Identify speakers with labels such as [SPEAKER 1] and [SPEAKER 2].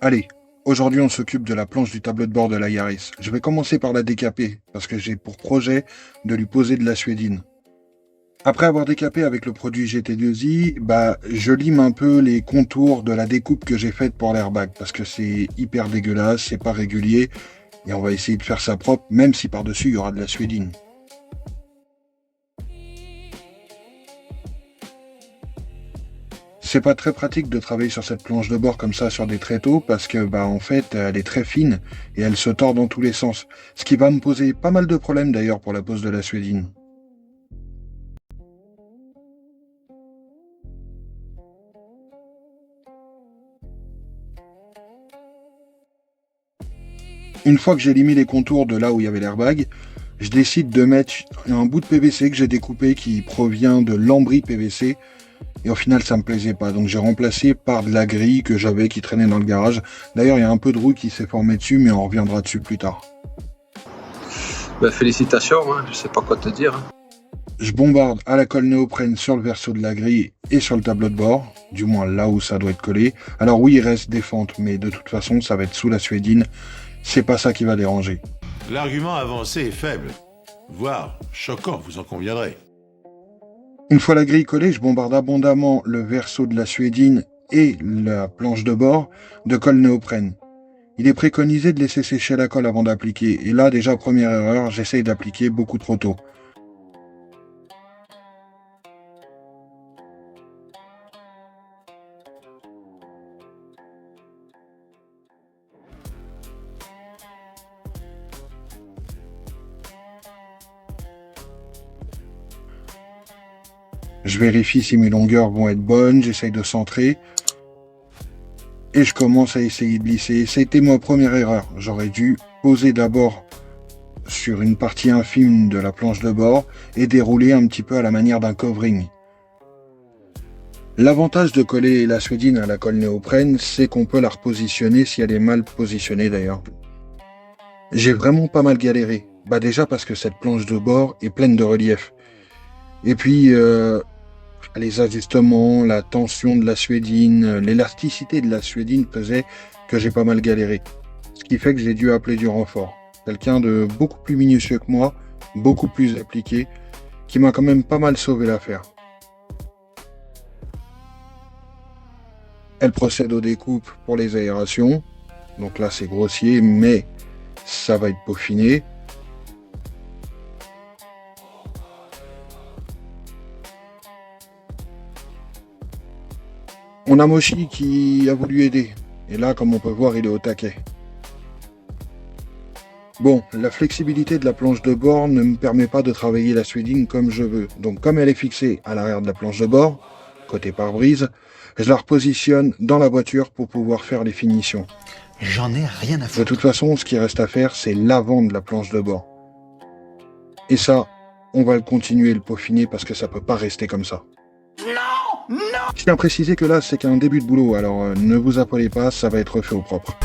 [SPEAKER 1] Allez, aujourd'hui on s'occupe de la planche du tableau de bord de la Yaris. Je vais commencer par la décaper, parce que j'ai pour projet de lui poser de la suédine. Après avoir décapé avec le produit GT2i, je lime un peu les contours de la découpe que j'ai faite pour l'airbag, parce que c'est hyper dégueulasse, c'est pas régulier, et on va essayer de faire ça propre, même si par-dessus il y aura de la suédine. C'est pas très pratique de travailler sur cette planche de bord comme ça sur des tréteaux parce que en fait elle est très fine et elle se tord dans tous les sens. Ce qui va me poser pas mal de problèmes d'ailleurs pour la pose de la suédine. Une fois que j'ai limé les contours de là où il y avait l'airbag, je décide de mettre un bout de PVC que j'ai découpé qui provient de lambris PVC. Et au final, ça me plaisait pas. Donc j'ai remplacé par de la grille que j'avais qui traînait dans le garage. D'ailleurs, il y a un peu de rouille qui s'est formé dessus, mais on reviendra dessus plus tard.
[SPEAKER 2] Félicitations, hein, je sais pas quoi te dire.
[SPEAKER 1] Je bombarde à la colle néoprène sur le verso de la grille et sur le tableau de bord, du moins là où ça doit être collé. Alors oui, il reste des fentes, mais de toute façon, ça va être sous la suédine. C'est pas ça qui va déranger.
[SPEAKER 3] L'argument avancé est faible, voire choquant, vous en conviendrez.
[SPEAKER 1] Une fois la grille collée, je bombarde abondamment le verso de la suédine et la planche de bord de colle néoprène. Il est préconisé de laisser sécher la colle avant d'appliquer. Et là, déjà, première erreur, j'essaye d'appliquer beaucoup trop tôt. Je vérifie si mes longueurs vont être bonnes, j'essaye de centrer. Et je commence à essayer de lisser. Ça a été ma première erreur. J'aurais dû poser d'abord sur une partie infime de la planche de bord et dérouler un petit peu à la manière d'un covering. L'avantage de coller la suédine à la colle néoprène, c'est qu'on peut la repositionner si elle est mal positionnée d'ailleurs. J'ai vraiment pas mal galéré. Déjà parce que cette planche de bord est pleine de relief. Et puis, les ajustements, la tension de la suédine, l'élasticité de la suédine faisait que j'ai pas mal galéré. Ce qui fait que j'ai dû appeler du renfort. Quelqu'un de beaucoup plus minutieux que moi, beaucoup plus appliqué, qui m'a quand même pas mal sauvé l'affaire. Elle procède aux découpes pour les aérations. Donc là c'est grossier, mais ça va être peaufiné. On a Moshi qui a voulu aider. Et là, comme on peut voir, il est au taquet. Bon, la flexibilité de la planche de bord ne me permet pas de travailler la suédine comme je veux. Donc comme elle est fixée à l'arrière de la planche de bord, côté pare-brise, je la repositionne dans la voiture pour pouvoir faire les finitions.
[SPEAKER 4] J'en ai rien à foutre.
[SPEAKER 1] De toute façon, ce qui reste à faire, c'est l'avant de la planche de bord. Et ça, on va le continuer, le peaufiner, parce que ça peut pas rester comme ça.
[SPEAKER 4] Non, non.
[SPEAKER 1] Je tiens à préciser que là, c'est qu'un début de boulot, alors ne vous affolez pas, ça va être fait au propre.